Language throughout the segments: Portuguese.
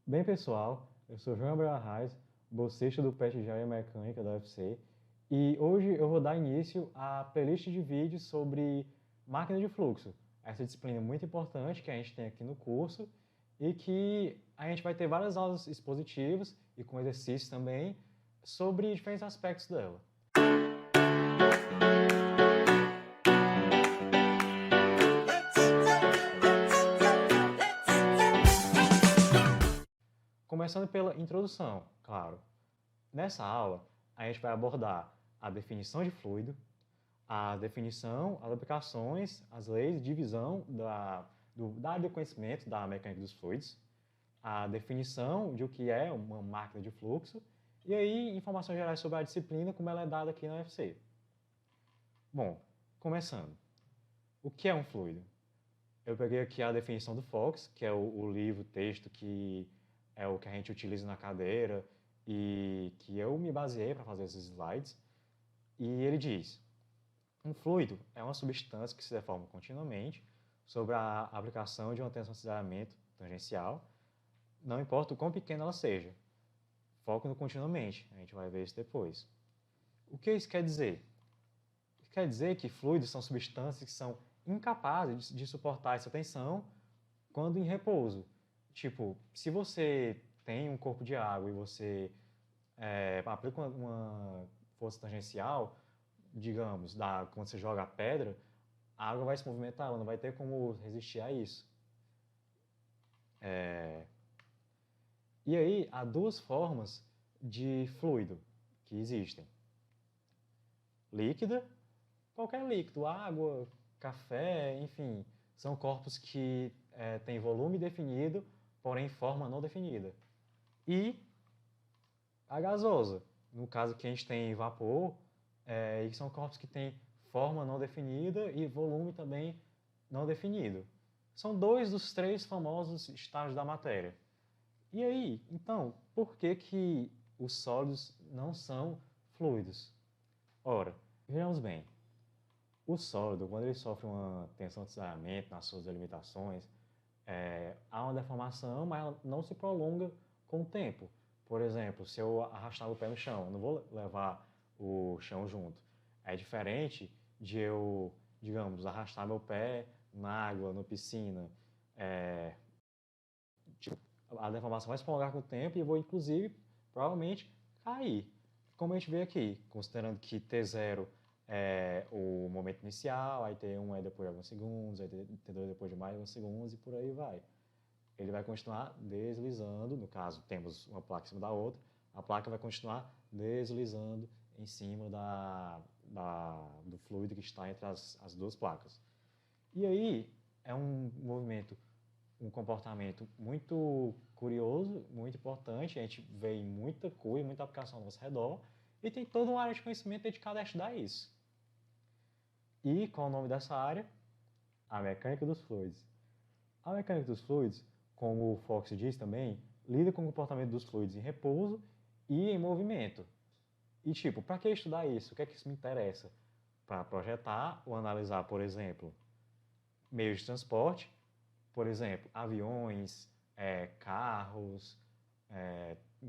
Bem, pessoal, eu sou João Abreu Arraes, bolsista do PET de Engenharia Mecânica da UFC, e hoje eu vou dar início à playlist de vídeos sobre máquina de fluxo, essa disciplina muito importante que a gente tem aqui no curso e que a gente vai ter várias aulas expositivas e com exercícios também sobre diferentes aspectos dela. Começando pela introdução, claro. Nessa aula, a gente vai abordar a definição de fluido, a definição, as aplicações, as leis de divisão da área de conhecimento da mecânica dos fluidos, a definição de o que é uma máquina de fluxo e aí informações gerais sobre a disciplina como ela é dada aqui na UFC. Bom, começando. O que é um fluido? Eu peguei aqui a definição do Fox, que é o livro, texto que é o que a gente utiliza na cadeira e que eu me baseei para fazer esses slides. E ele diz: um fluido é uma substância que se deforma continuamente sob a aplicação de uma tensão de deslizamento tangencial, não importa o quão pequena ela seja. Foco no continuamente, a gente vai ver isso depois. O que isso quer dizer? Isso quer dizer que fluidos são substâncias que são incapazes de suportar essa tensão quando em repouso. Tipo, se você tem um corpo de água e você aplica uma força tangencial, digamos, quando você joga a pedra, a água vai se movimentar, ela não vai ter como resistir a isso. E aí, há duas formas de fluido que existem. Líquida, qualquer líquido, água, café, enfim, são corpos que têm volume definido, porém forma não definida. E a gasosa, no caso que a gente tem vapor, e são corpos que têm forma não definida e volume também não definido. São dois dos três famosos estágios da matéria. E aí, então, por que que os sólidos não são fluidos? Ora, vejamos bem. O sólido, quando ele sofre uma tensão de deslizamento nas suas delimitações, há uma deformação, mas ela não se prolonga com o tempo. Por exemplo, se eu arrastar o pé no chão, eu não vou levar o chão junto. É diferente de eu, digamos, arrastar meu pé na água, na piscina. A deformação vai se prolongar com o tempo e eu vou, inclusive, provavelmente cair. Como a gente vê aqui, considerando que T0 é o momento inicial, aí T1 é depois de alguns segundos, aí T2 depois de mais alguns segundos e por aí vai. Ele vai continuar deslizando, no caso temos uma placa em cima da outra, a placa vai continuar deslizando em cima do fluido que está entre as duas placas. E aí é um movimento, um comportamento muito curioso, muito importante, a gente vê em muita coisa, muita aplicação ao nosso redor, e tem toda uma área de conhecimento dedicada a estudar isso. E qual é o nome dessa área? A mecânica dos fluidos. A mecânica dos fluidos, como o Fox diz também, lida com o comportamento dos fluidos em repouso e em movimento. E tipo, para que estudar isso? O que é que isso me interessa? Para projetar ou analisar, por exemplo, meios de transporte, por exemplo, aviões, carros,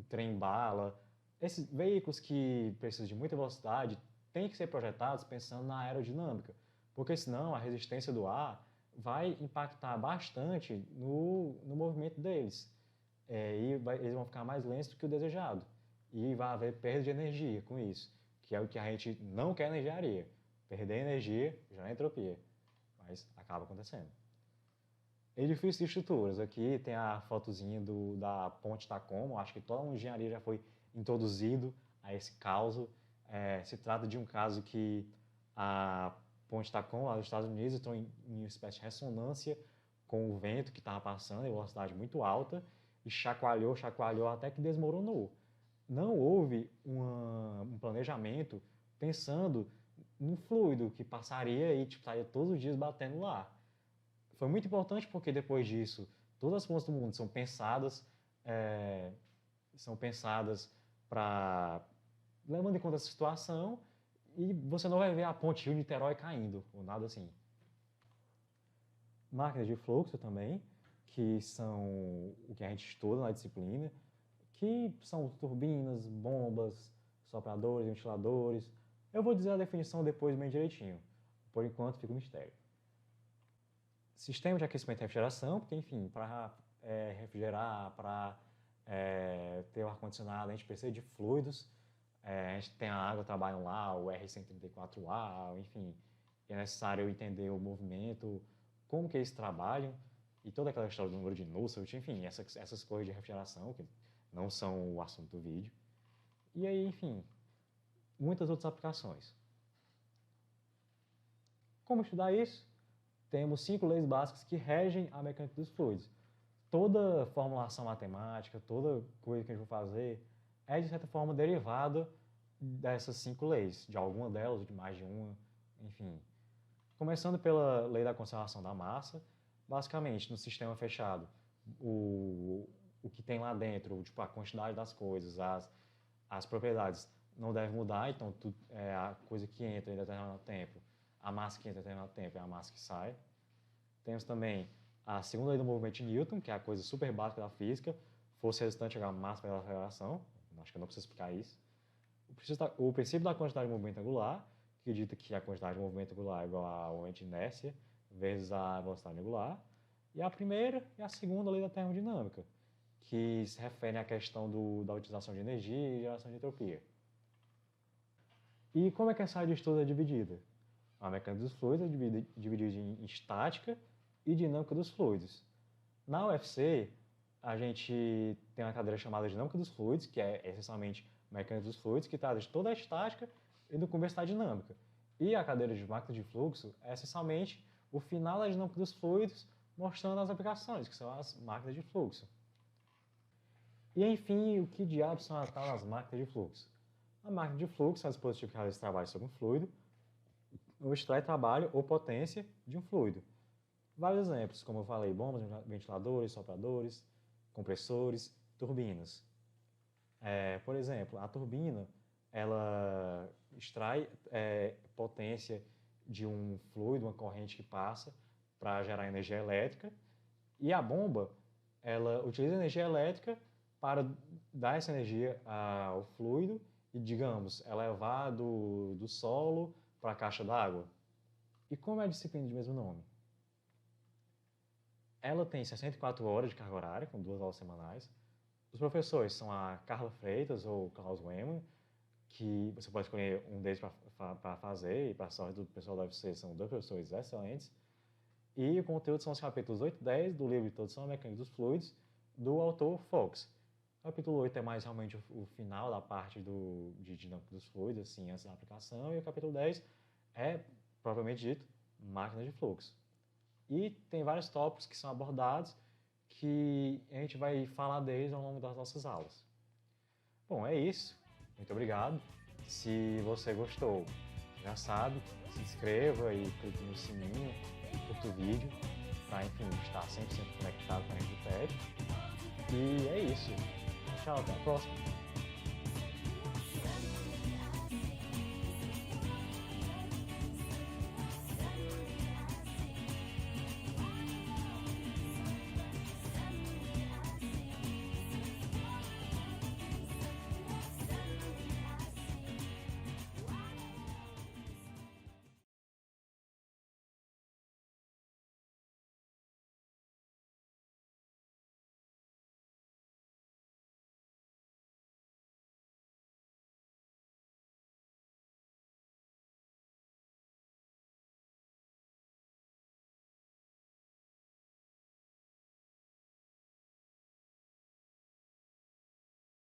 trem-bala. Esses veículos que precisam de muita velocidade têm que ser projetados pensando na aerodinâmica, porque senão a resistência do ar vai impactar bastante no movimento deles. Eles vão ficar mais lentos do que o desejado. E vai haver perda de energia com isso, que é o que a gente não quer na engenharia. Perder energia já é entropia, mas acaba acontecendo. Edifício de estruturas. Aqui tem a fotozinha da Ponte Tacoma. Acho que toda a engenharia já foi introduzido a esse caso. Se trata de um caso que a Ponte Tacoma, lá dos Estados Unidos, entrou em uma espécie de ressonância com o vento que estava passando em velocidade muito alta e chacoalhou, chacoalhou até que desmoronou. Não houve um planejamento pensando no fluido que passaria e estaria todos os dias batendo lá. Foi muito importante porque depois disso, todas as pontes do mundo são pensadas para levando em conta essa situação e você não vai ver a ponte Rio-Niterói caindo ou nada assim. Máquinas de fluxo também, que são o que a gente estuda na disciplina, que são turbinas, bombas, sopradores, ventiladores. Eu vou dizer a definição depois bem direitinho. Por enquanto fica um mistério. Sistema de aquecimento e refrigeração, porque, enfim, para refrigerar, para ter o ar-condicionado, a gente precisa de fluidos. A gente tem a água trabalhando lá, o R134A, enfim, é necessário entender o movimento, como que eles trabalham, e toda aquela história do número de Nusselt, enfim, essas coisas de refrigeração, que não são o assunto do vídeo. E aí, enfim, muitas outras aplicações. Como estudar isso? Temos 5 leis básicas que regem a mecânica dos fluidos. Toda formulação matemática, toda coisa que a gente vai fazer é, de certa forma, derivada dessas 5 leis, de alguma delas, de mais de uma, enfim. Começando pela lei da conservação da massa, basicamente, no sistema fechado, o que tem lá dentro, tipo, a quantidade das coisas, as propriedades não devem mudar, então a coisa que entra em determinado tempo, a massa que entra em determinado tempo é a massa que sai. Temos também a segunda lei do movimento de Newton, que é a coisa super básica da física, força resultante igual a massa pela aceleração, acho que eu não preciso explicar isso. O princípio da quantidade de movimento angular, que dita que a quantidade de movimento angular é igual ao momento de inércia vezes a velocidade angular. E a primeira e a segunda lei da termodinâmica, que se refere à questão da utilização de energia e geração de entropia. E como é que essa área de estudo é dividida? A mecânica dos fluidos é dividida em estática e dinâmica dos fluidos. Na UFC, a gente tem uma cadeira chamada dinâmica dos fluidos, que é essencialmente mecânica dos fluidos, que trata de toda a estática e do começo da dinâmica. E a cadeira de máquina de fluxo é essencialmente o final da dinâmica dos fluidos, mostrando as aplicações, que são as máquinas de fluxo. E, enfim, o que diabos são as tais máquinas de fluxo? A máquina de fluxo é um dispositivo que realiza trabalho sobre um fluido, ou extrai trabalho ou potência de um fluido. Vários exemplos, como eu falei, bombas, ventiladores, sopradores, compressores, turbinas. Por exemplo, a turbina ela extrai potência de um fluido, uma corrente que passa para gerar energia elétrica, e a bomba ela utiliza energia elétrica para dar essa energia ao fluido e, digamos, levar do solo para a caixa d'água. E como é a disciplina de mesmo nome? Ela tem 64 horas de carga horária, com 2 aulas semanais. Os professores são a Carla Freitas ou Klaus Wehmann, que você pode escolher um deles para fazer, e para a sorte do pessoal da UFC são 2 professores excelentes. E o conteúdo são os capítulos 8 e 10 do livro Introdução à Mecânica dos Fluidos, do autor Fox. O capítulo 8 é mais realmente o final da parte de dinâmica dos fluidos, assim, antes da aplicação, e o capítulo 10 é, propriamente dito, máquina de fluxo. E tem vários tópicos que são abordados que a gente vai falar deles ao longo das nossas aulas. Bom, é isso. Muito obrigado. Se você gostou, já sabe, se inscreva e clique no sininho e curta o vídeo para, enfim, estar 100% conectado com a gente do PET. E é isso. Tchau, até a próxima.